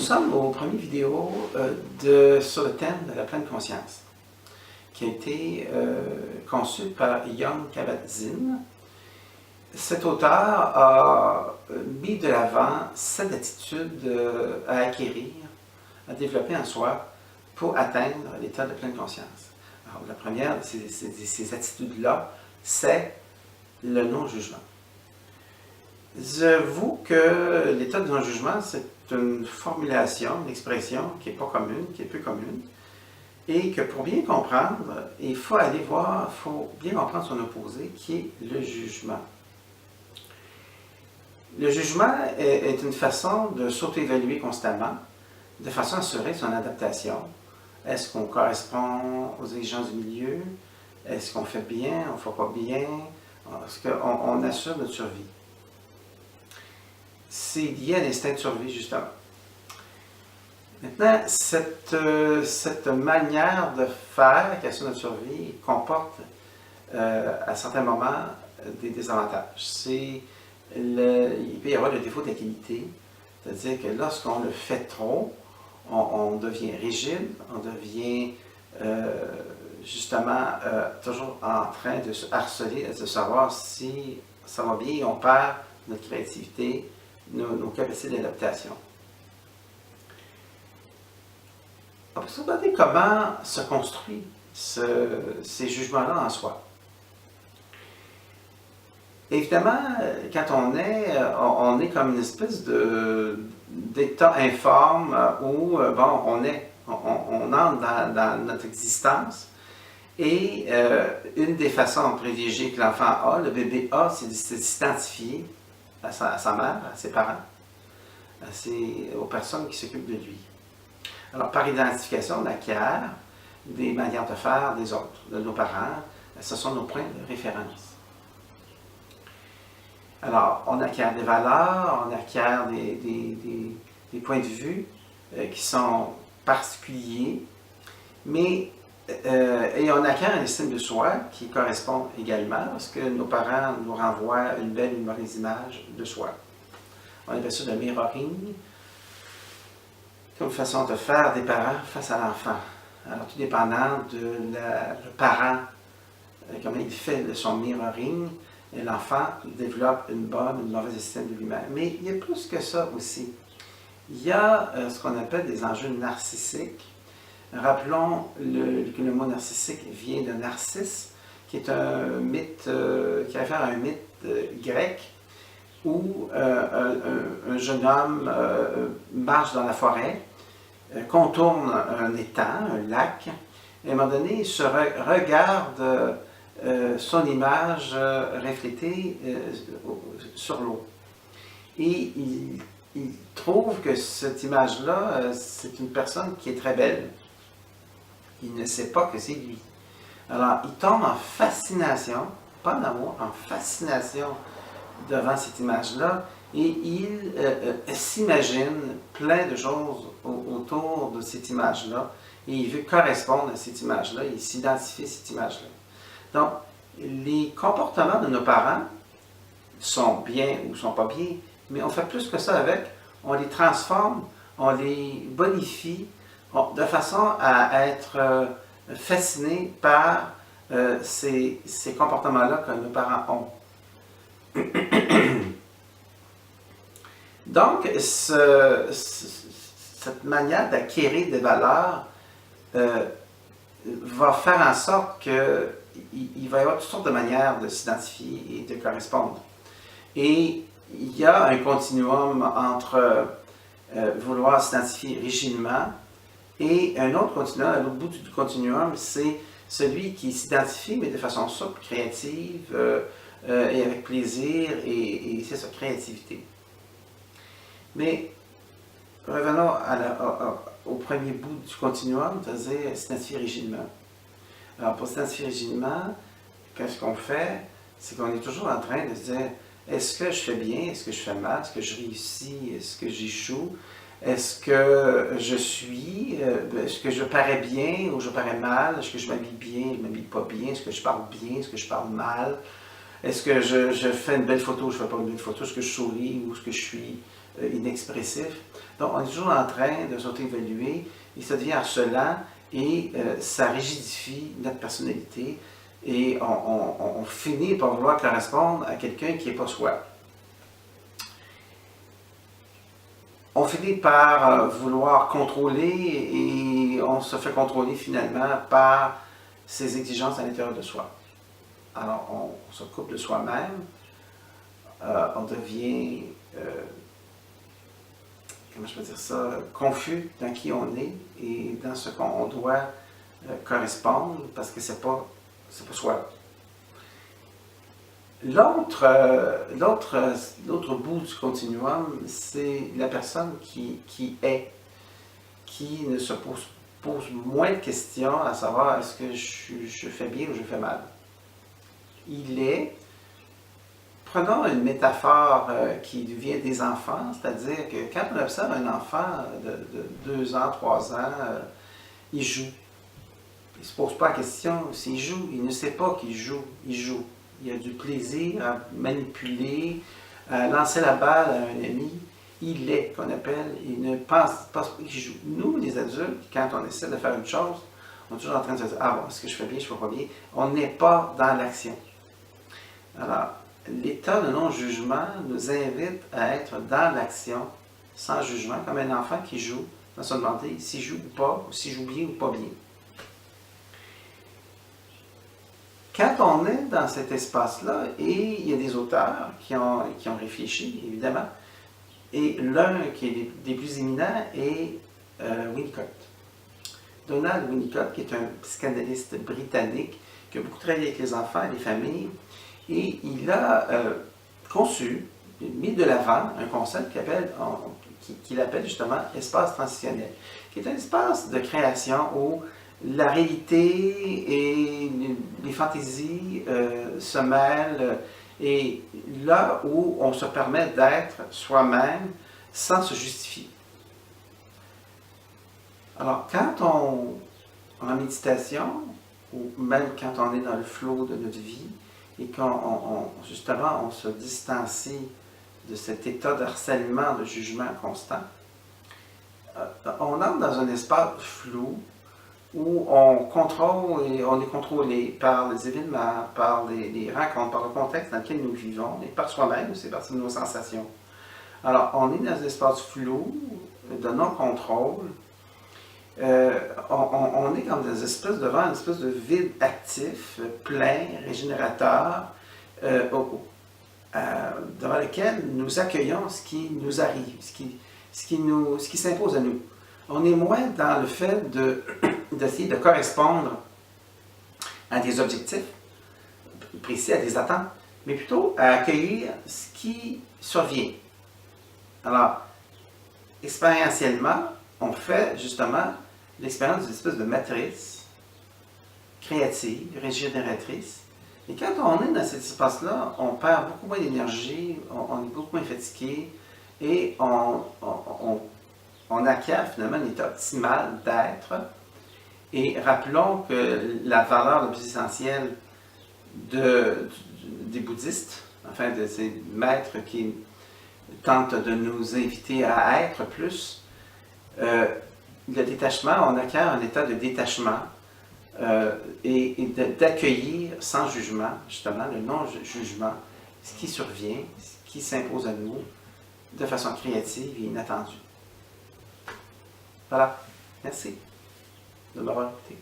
sommes aux premières vidéos sur le thème de la pleine conscience, qui a été conçu par Jon Kabat-Zinn. Cet auteur a mis de l'avant 7 attitudes à acquérir, à développer en soi pour atteindre l'état de pleine conscience. Alors, la première de ces attitudes-là, c'est le non-jugement. J'avoue que l'état de non-jugement, c'est une formulation, une expression qui n'est pas commune, qui est peu commune, et que pour bien comprendre, il faut aller voir, il faut bien comprendre son opposé, qui est le jugement. Le jugement est une façon de s'auto-évaluer constamment, de façon à assurer son adaptation. Est-ce qu'on correspond aux exigences du milieu? Est-ce qu'on fait bien? On ne fait pas bien? Est-ce qu'on assure notre survie? C'est lié à l'instinct de survie, justement. Maintenant, cette manière de faire qui assure notre survie comporte à certains moments des désavantages. Il peut y avoir le défaut de la qualité, c'est-à-dire que lorsqu'on le fait trop, on devient rigide, on devient justement toujours en train de se harceler, de savoir si ça va bien, et on perd notre créativité, nos capacités d'adaptation. On peut se demander comment se construit ces jugements-là en soi. Évidemment, quand on est comme une espèce d'état informe où on entre dans notre existence et une des façons privilégiées que l'enfant a, le bébé a, c'est de s'identifier à sa mère, à ses parents, aux personnes qui s'occupent de lui. Alors, par identification, on acquiert des manières de faire des autres, de nos parents. Ce sont nos points de référence. Alors, on acquiert des valeurs, on acquiert des points de vue qui sont particuliers, et on acquiert une estime de soi qui correspond également, parce que nos parents nous renvoient une belle ou une mauvaise image de soi. On appelle ça le mirroring, comme façon de faire des parents face à l'enfant. Alors, tout dépendant le parent, comment il fait son mirroring, et l'enfant développe une bonne ou une mauvaise estime de lui-même. Mais il y a plus que ça aussi. Il y a ce qu'on appelle des enjeux narcissiques. Rappelons que le mot narcissique vient de Narcisse, qui est un mythe, qui réfère à un mythe grec, où un jeune homme marche dans la forêt, contourne un étang, un lac, et à un moment donné, il se regarde son image reflétée sur l'eau. Et il trouve que cette image-là, c'est une personne qui est très belle. Il ne sait pas que c'est lui. Alors, il tombe en fascination, pas en amour, en fascination devant cette image-là, et il s'imagine plein de choses autour de cette image-là, et il veut correspondre à cette image-là, il s'identifie à cette image-là. Donc, les comportements de nos parents sont bien ou sont pas bien, mais on fait plus que ça avec. On les transforme, on les bonifie de façon à être fasciné par ces comportements-là que nos parents ont. Donc, cette manière d'acquérir des valeurs va faire en sorte qu'il va y avoir toutes sortes de manières de s'identifier et de correspondre. Et il y a un continuum entre vouloir s'identifier rigidement et un autre continuum, à l'autre bout du continuum, c'est celui qui s'identifie, mais de façon souple, créative, et avec plaisir, et c'est sa créativité. Mais revenons au premier bout du continuum, c'est-à-dire s'identifier rigidement. Alors, pour s'identifier rigidement, qu'est-ce qu'on fait? C'est qu'on est toujours en train de se dire, est-ce que je fais bien? Est-ce que je fais mal? Est-ce que je réussis? Est-ce que j'échoue? Est-ce que je suis? Est-ce que je parais bien ou je parais mal? Est-ce que je m'habille bien? Je ne m'habille pas bien? Est-ce que je parle bien? Est-ce que je parle mal? Est-ce que je fais une belle photo ou je ne fais pas une belle photo? Est-ce que je souris ou est-ce que je suis inexpressif. Donc, on est toujours en train de s'auto-évaluer et ça devient harcelant et ça rigidifie notre personnalité et on finit par vouloir correspondre à quelqu'un qui n'est pas soi. On finit par vouloir contrôler et on se fait contrôler finalement par ses exigences à l'intérieur de soi. Alors, on se coupe de soi-même, on devient, comment je peux dire ça, confus dans qui on est et dans ce qu'on doit correspondre parce que c'est pas soi. L'autre bout du continuum, c'est la personne qui est, qui ne se pose moins de questions à savoir est-ce que je fais bien ou je fais mal. Il est, prenons une métaphore qui vient des enfants, c'est-à-dire que quand on observe un enfant de 2 ans, 3 ans, il joue. Il ne se pose pas la question s'il joue, il ne sait pas qu'il joue, il joue. Il a du plaisir à manipuler, à lancer la balle à un ami. Il est, qu'on appelle, il ne pense pas qu'il joue. Nous, les adultes, quand on essaie de faire une chose, on est toujours en train de se dire « Ah bon, est-ce que je fais bien, je ne fais pas bien ?» On n'est pas dans l'action. Alors, l'état de non-jugement nous invite à être dans l'action, sans jugement, comme un enfant qui joue, sans se demander s'il joue ou pas, ou s'il joue bien ou pas bien. Quand on est dans cet espace-là, et il y a des auteurs qui ont réfléchi, évidemment, et l'un qui est des plus éminents est Winnicott. Donald Winnicott, qui est un psychanalyste britannique, qui a beaucoup travaillé avec les enfants et les familles, et il a conçu, mis de l'avant un concept qu'il appelle justement espace transitionnel, qui est un espace de création où la réalité et les fantaisies se mêlent et là où on se permet d'être soi-même sans se justifier. Alors, quand en méditation, ou même quand on est dans le flot de notre vie, et justement on se distancie de cet état de harcèlement, de jugement constant, on entre dans un espace flou où on contrôle et on est contrôlé par les événements, par les rencontres, par le contexte dans lequel nous vivons, et par soi-même, c'est par nos sensations. Alors, on est dans un espace flou, de non-contrôle. On est comme devant une espèce de vide actif, plein, régénérateur, devant lequel nous accueillons ce qui nous arrive, ce qui s'impose à nous. On est moins dans le fait d'essayer de correspondre à des objectifs précis, à des attentes, mais plutôt à accueillir ce qui survient. Alors, expérientiellement, on fait justement l'expérience d'une espèce de matrice créative, régénératrice. Et quand on est dans cet espace-là, on perd beaucoup moins d'énergie, on est beaucoup moins fatigué et on acquiert finalement un état optimal d'être. Et rappelons que la valeur la plus essentielle des bouddhistes, enfin de ces maîtres qui tentent de nous inviter à être plus, le détachement, on acquiert un état de détachement et d'accueillir sans jugement, justement le non-jugement, ce qui survient, ce qui s'impose à nous de façon créative et inattendue. Voilà, merci de m'avoir écouté.